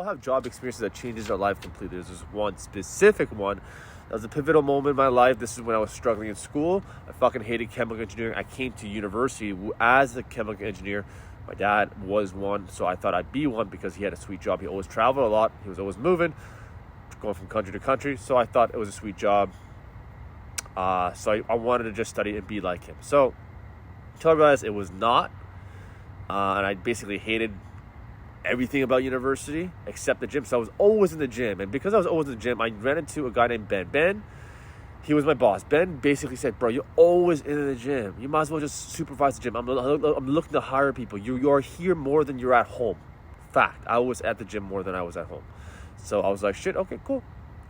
have job experiences that changes our life completely. There's this one specific one that was a pivotal moment in my life. This is when I was struggling in school. I fucking hated chemical engineering. I came to university as a chemical engineer. My dad was one, so I thought I'd be one because he had a sweet job. He always traveled a lot. He was always moving, going from country to country. So I thought it was a sweet job. So I wanted to just study and be like him. So until I realized it was not. And I basically hated everything about university except the gym. So I was always in the gym. And because I was always in the gym, I ran into a guy named Ben. Ben, he was my boss. Ben basically said, bro, you're always in the gym. You might as well just supervise the gym. I'm looking to hire people. You are here more than you're at home. Fact, I was at the gym more than I was at home. So I was like, shit, okay, cool.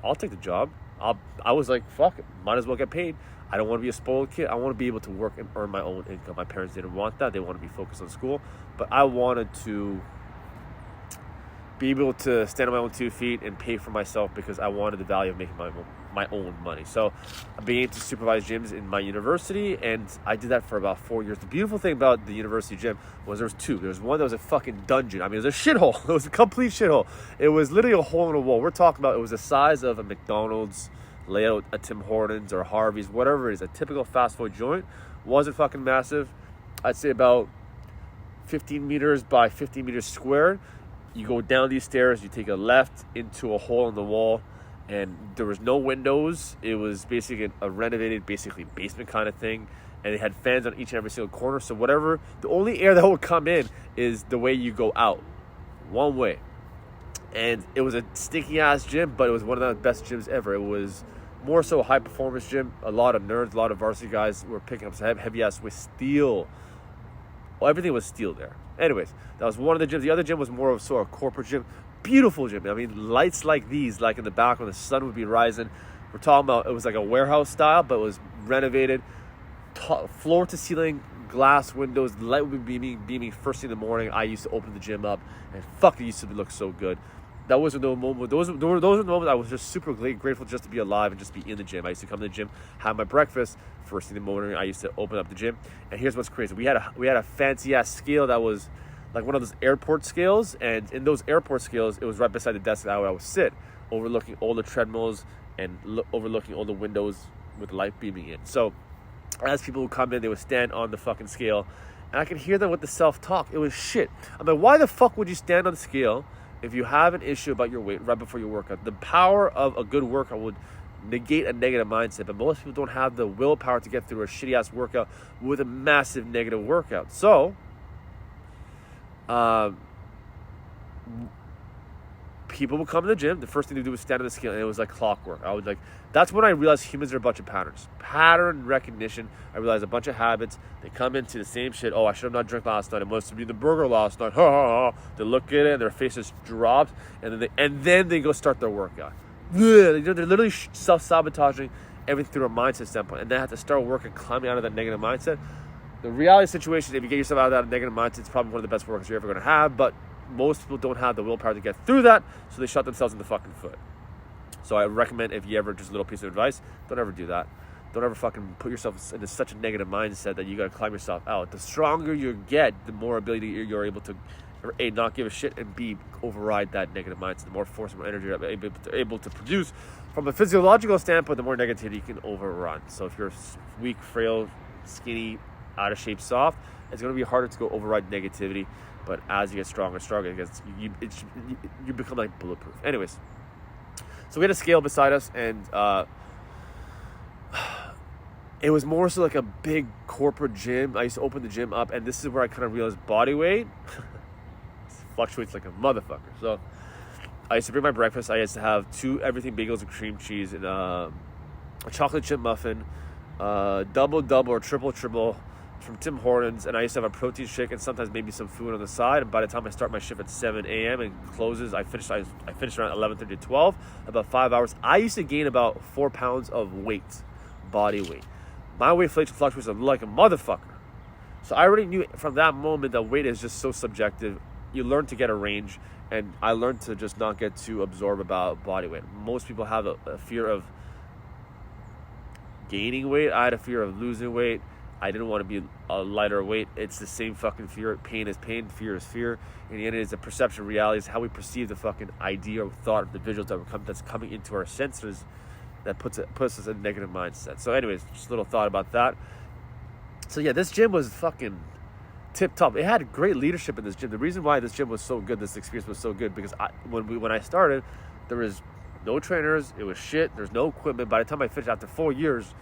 I'll take the job. I was like, fuck it. Might as well get paid. I don't want to be a spoiled kid. I want to be able to work and earn my own income. My parents didn't want that. They wanted to be focused on school. But I wanted to be able to stand on my own 2 feet and pay for myself because I wanted the value of making my own money. So I began to supervise gyms in my university, and I did that for about 4 years. The beautiful thing about the university gym was there was two. There was one that was a fucking dungeon. I mean, it was a shithole. It was a complete shithole. It was literally a hole in a wall. We're talking about it was the size of a McDonald's layout, a Tim Hortons or Harvey's, whatever it is. A typical fast food joint. Wasn't fucking massive. I'd say about 15 meters by 15 meters squared. You go down these stairs, you take a left into a hole in the wall, and there was no windows. It was basically a renovated, basically basement kind of thing, and it had fans on each and every single corner. So whatever, the only air that would come in is the way you go out, one way. And it was a stinky ass gym, but it was one of the best gyms ever. It was more so a high performance gym. A lot of nerds, a lot of varsity guys were picking up some heavy ass with steel. Well, everything was steel there. Anyways, that was one of the gyms. The other gym was more of sort of corporate gym. Beautiful gym. I mean, lights like these, like in the back when the sun would be rising. We're talking about, it was like a warehouse style, but it was renovated. Floor to ceiling, glass windows. The light would be beaming first thing in the morning. I used to open the gym up, and fuck, it used to look so good. That was no moment. Those were the moments I was just super grateful just to be alive and just be in the gym. I used to come to the gym, have my breakfast. First thing in the morning, I used to open up the gym. And here's what's crazy: we had a fancy ass scale that was like one of those airport scales. And in those airport scales, it was right beside the desk that I would sit, overlooking all the treadmills and overlooking all the windows with light beaming in. So as people would come in, they would stand on the fucking scale, and I could hear them with the self-talk. It was shit. I'm like, why the fuck would you stand on the scale if you have an issue about your weight right before your workout? The power of a good workout would negate a negative mindset, but most people don't have the willpower to get through a shitty ass workout with a massive negative workout. So people would come to the gym. The first thing they do was stand on the scale, and it was like clockwork. I was like, that's when I realized humans are a bunch of patterns. Pattern recognition. I realized a bunch of habits. They come into the same shit. Oh, I should have not drank last night. It must have been the burger last night. Ha ha ha. They look at it, and their faces drop, and then they go start their workout. They're literally self-sabotaging everything through a mindset standpoint, and they have to start working, climbing out of that negative mindset. The reality situation, if you get yourself out of that negative mindset, it's probably one of the best workouts you're ever going to have, but most people don't have the willpower to get through that, so they shot themselves in the fucking foot. So I recommend, if you ever, just a little piece of advice, don't ever do that. Don't ever fucking put yourself into such a negative mindset that you got to climb yourself out. The stronger you get, the more ability you're able to, A, not give a shit, and B, override that negative mindset. The more force and more energy you're able to produce from a physiological standpoint, the more negativity you can overrun. So if you're weak, frail, skinny, out of shape, soft, it's going to be harder to go override negativity. But as you get stronger, you become like bulletproof. Anyways, so we had a scale beside us, and it was more so like a big corporate gym. I used to open the gym up, and this is where I kind of realized body weight fluctuates like a motherfucker. So I used to bring my breakfast. I used to have 2 everything bagels and cream cheese and a chocolate chip muffin, double or triple from Tim Hortons, and I used to have a protein shake and sometimes maybe some food on the side. And by the time I start my shift at 7 a.m. and closes, I finished around 11:30 to 12, about 5 hours. I used to gain about 4 pounds of weight, body weight. My weight fluctuates like a motherfucker. So I already knew from that moment that weight is just so subjective. You learn to get a range, and I learned to just not get too absorbed about body weight. Most people have a fear of gaining weight. I had a fear of losing weight. I didn't want to be a lighter weight. It's the same fucking fear. Pain is pain. Fear is fear. In the end, it's a perception. Reality is how we perceive the fucking idea or thought of the visuals that's coming into our senses that puts us in a negative mindset. So anyways, just a little thought about that. So yeah, this gym was fucking tip top. It had great leadership in this gym. The reason why this gym was so good, this experience was so good, because when I started, there was no trainers. It was shit. There's no equipment. By the time I finished after 4 years,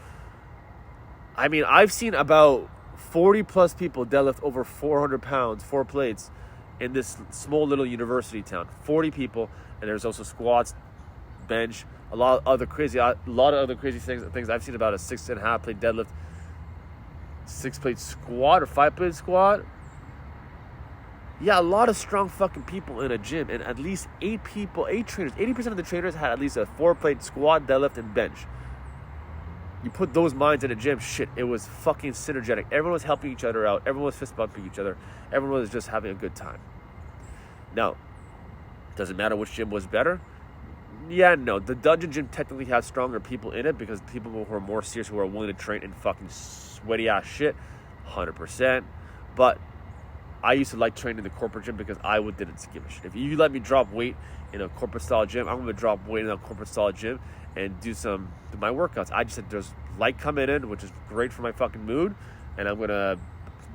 I mean, I've seen about 40 plus people deadlift over 400 pounds, 4 plates, in this small little university town. 40 people, and there's also squats, bench, a lot of other crazy things. I've seen about a 6.5 plate deadlift, 6 plate squat or 5 plate squat. Yeah, a lot of strong fucking people in a gym, and at least 8 trainers. 80% of the trainers had at least a 4 plate squat, deadlift, and bench. You put those minds in a gym, shit, it was fucking synergetic. Everyone was helping each other out. Everyone was fist bumping each other. Everyone was just having a good time. Now, does it matter which gym was better? Yeah, no. The dungeon gym technically has stronger people in it because people who are more serious, who are willing to train in fucking sweaty ass shit, 100%. But I used to like training in the corporate gym because I didn't give a shit. If you let me drop weight in a corporate style gym, I'm going to drop weight in a corporate style gym and do my workouts. I just said there's light coming in, which is great for my fucking mood, and I'm gonna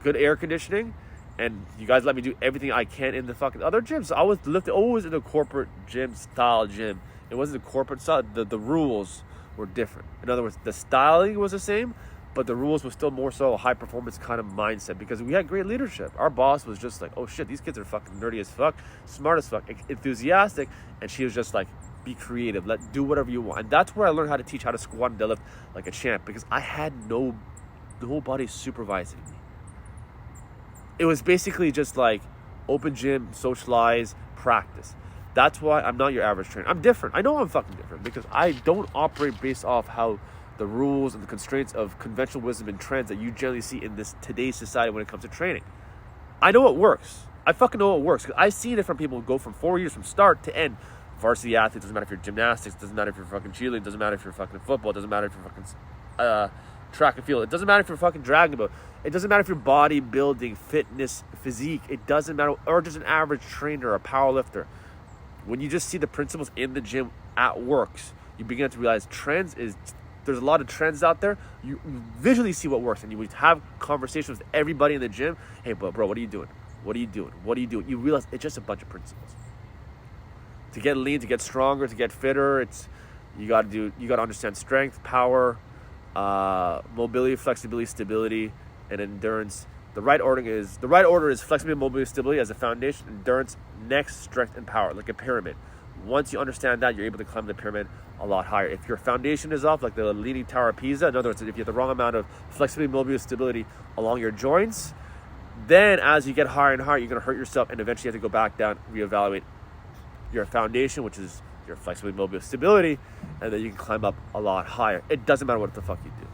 good air conditioning, and you guys let me do everything I can in the fucking other gyms. So I was lifting always in the corporate gym style gym. It wasn't the corporate style. The rules were different. In other words, the styling was the same, but the rules were still more so a high performance kind of mindset because we had great leadership. Our boss was just like, oh shit, these kids are fucking nerdy as fuck, smart as fuck, enthusiastic, and she was just like, be creative, do whatever you want. And that's where I learned how to teach how to squat and deadlift like a champ, because I had nobody supervising me. It was basically just like open gym, socialize, practice. That's why I'm not your average trainer. I'm different. I know I'm fucking different because I don't operate based off how the rules and the constraints of conventional wisdom and trends that you generally see in this today's society when it comes to training. I know it works. I fucking know it works because I see different people go from 4 years from start to end. Varsity athletes, doesn't matter if you're gymnastics, doesn't matter if you're fucking cheerleading, doesn't matter if you're fucking football, doesn't matter if you're fucking track and field, it doesn't matter if you're fucking dragon boat, it doesn't matter if you're bodybuilding, fitness, physique, it doesn't matter, or just an average trainer or a power lifter. When you just see the principles in the gym at works, you begin to realize there's a lot of trends out there. You visually see what works, and you would have conversations with everybody in the gym. Hey, bro, what are you doing? What are you doing? What are you doing? You realize it's just a bunch of principles. To get lean, to get stronger, to get fitter, you got to understand strength, power, mobility, flexibility, stability, and endurance. The right order is flexibility, mobility, stability as a foundation, endurance, next, strength, and power, like a pyramid. Once you understand that, you're able to climb the pyramid a lot higher. If your foundation is off, like the Leaning Tower of Pisa, in other words, if you have the wrong amount of flexibility, mobility, stability along your joints, then as you get higher and higher, you're going to hurt yourself, and eventually you have to go back down, reevaluate your foundation, which is your flexibility, mobility, stability, and then you can climb up a lot higher. It doesn't matter what the fuck you do.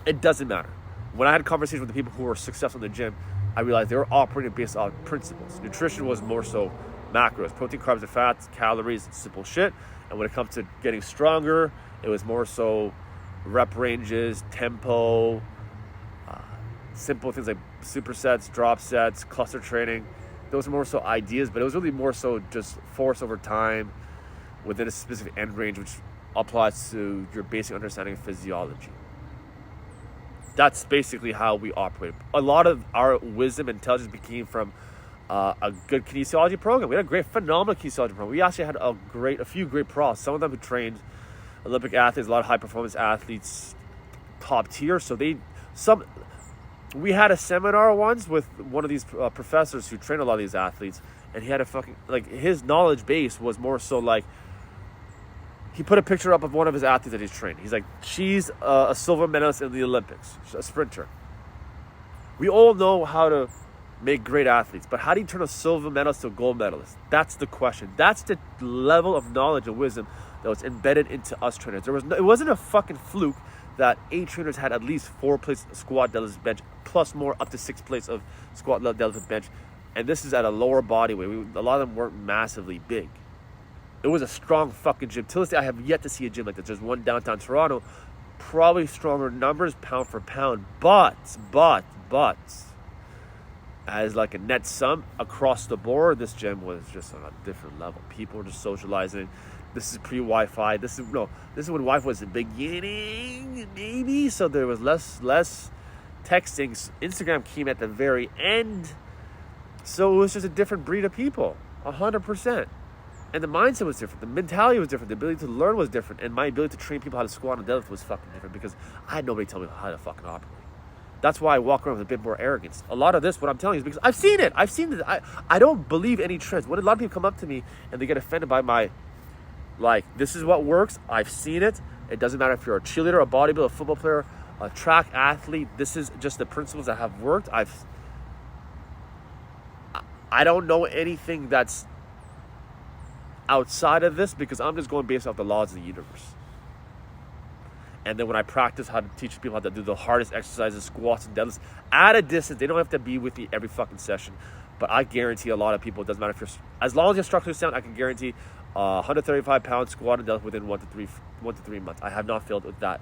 It doesn't matter. When I had conversations with the people who were successful in the gym, I realized they were operating based on principles. Nutrition was more so macros, protein, carbs, and fats, calories, simple shit. And when it comes to getting stronger, it was more so rep ranges, tempo, simple things like supersets, drop sets, cluster training. Those are more so ideas, but it was really more so just force over time within a specific end range, which applies to your basic understanding of physiology. That's basically how we operate. A lot of our wisdom and intelligence came from a good kinesiology program. We had a phenomenal kinesiology program. We actually had a few great pros. Some of them who trained Olympic athletes, a lot of high performance athletes, top tier. We had a seminar once with one of these professors who trained a lot of these athletes, and he had his knowledge base was more so like, he put a picture up of one of his athletes that he's trained. He's like, she's a silver medalist in the Olympics, a sprinter. We all know how to make great athletes, but how do you turn a silver medalist to a gold medalist? That's the question. That's the level of knowledge and wisdom that was embedded into us trainers. It wasn't a fucking fluke that 8 trainers had at least 4 plates of squat, deadlift, bench, plus more up to 6 plates of squat, deadlift, bench. And this is at a lower body weight. A lot of them weren't massively big. It was a strong fucking gym. Till this day, I have yet to see a gym like this. There's one downtown Toronto, probably stronger numbers pound for pound, but as like a net sum across the board, this gym was just on a different level. People were just socializing. This is pre-Wi-Fi. This is when Wi-Fi was the beginning, maybe. So there was less texting. Instagram came at the very end. So it was just a different breed of people, 100%. And the mindset was different. The mentality was different. The ability to learn was different. And my ability to train people how to squat and deadlift was fucking different because I had nobody tell me how to fucking operate. That's why I walk around with a bit more arrogance. A lot of this, what I'm telling you, is because I've seen it. I've seen it. I don't believe any trends. When a lot of people come up to me and they get offended by my, like, this is what works. I've seen it. It doesn't matter if you're a cheerleader, a bodybuilder, a football player, a track athlete. This is just the principles that have worked. I don't know anything that's outside of this because I'm just going based off the laws of the universe. And then when I practice how to teach people how to do the hardest exercises, squats and deadlifts at a distance, they don't have to be with me every fucking session. But I guarantee a lot of people, it doesn't matter if you're, as long as you're structurally sound, I can guarantee 135 pounds squat and deadlift within 1 to 3 months. I have not failed with that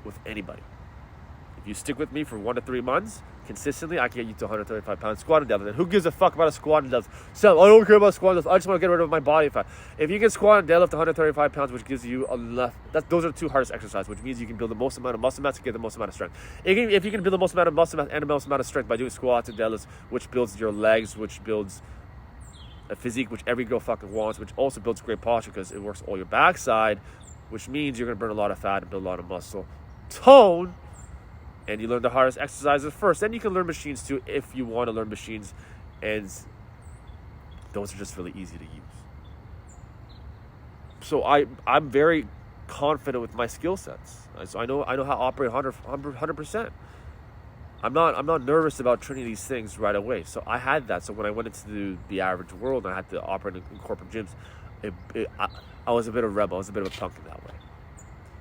with anybody. If you stick with me for 1 to 3 months, consistently, I can get you to 135 pounds squat and deadlift. And who gives a fuck about a squat and deadlift? So I don't care about squat and deadlift. I just want to get rid of my body fat. If you can squat and deadlift 135 pounds, which gives you enough, those are the two hardest exercises, which means you can build the most amount of muscle mass to get the most amount of strength. If you can build the most amount of muscle mass and the most amount of strength by doing squats and deadlifts, which builds your legs, which builds a physique, which every girl fucking wants, which also builds great posture because it works all your backside, which means you're going to burn a lot of fat and build a lot of muscle tone. And you learn the hardest exercises first. Then you can learn machines too if you want to learn machines. And those are just really easy to use. So I'm very confident with my skill sets. So I know how to operate 100%. I'm not nervous about training these things right away. So I had that. So when I went into the average world and I had to operate in corporate gyms, I was a bit of a rebel. I was a bit of a punk in that way.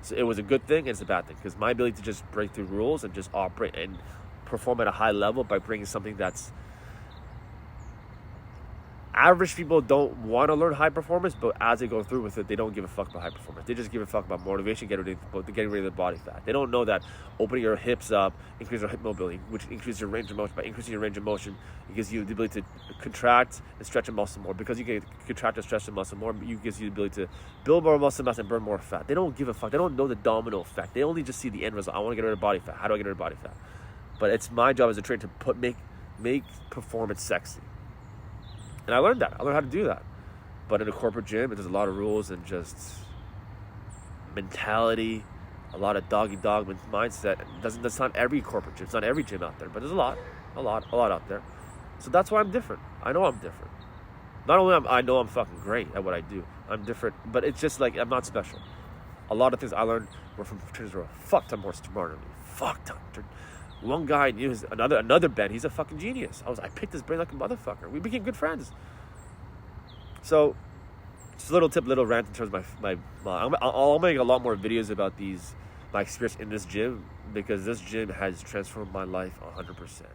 So it was a good thing and it's a bad thing because my ability to just break through rules and just operate and perform at a high level by bringing something that's average people don't want to learn high performance, but as they go through with it, they don't give a fuck about high performance. They just give a fuck about motivation, getting rid of the body fat. They don't know that opening your hips up increases your hip mobility, which increases your range of motion. By increasing your range of motion, it gives you the ability to contract and stretch a muscle more. Because you can contract and stretch the muscle more, it gives you the ability to build more muscle mass and burn more fat. They don't give a fuck. They don't know the domino effect. They only just see the end result. I want to get rid of body fat. How do I get rid of body fat? But it's my job as a trainer to make performance sexy. And I learned that. I learned how to do that. But in a corporate gym, there's a lot of rules and just mentality, a lot of dog-eat-dog mindset. That's not every corporate gym. It's not every gym out there. But there's a lot out there. So that's why I'm different. I know I'm different. Not only I know I'm fucking great at what I do. I'm different. But it's just like I'm not special. A lot of things I learned were from trainers who were a fuck ton more smarter than me. Fuck ton. One guy knew another Ben. He's a fucking genius. I picked his brain like a motherfucker. We became good friends. So, just a little tip, little rant in terms of I'll make a lot more videos about my experience in this gym because this gym has transformed my life 100%.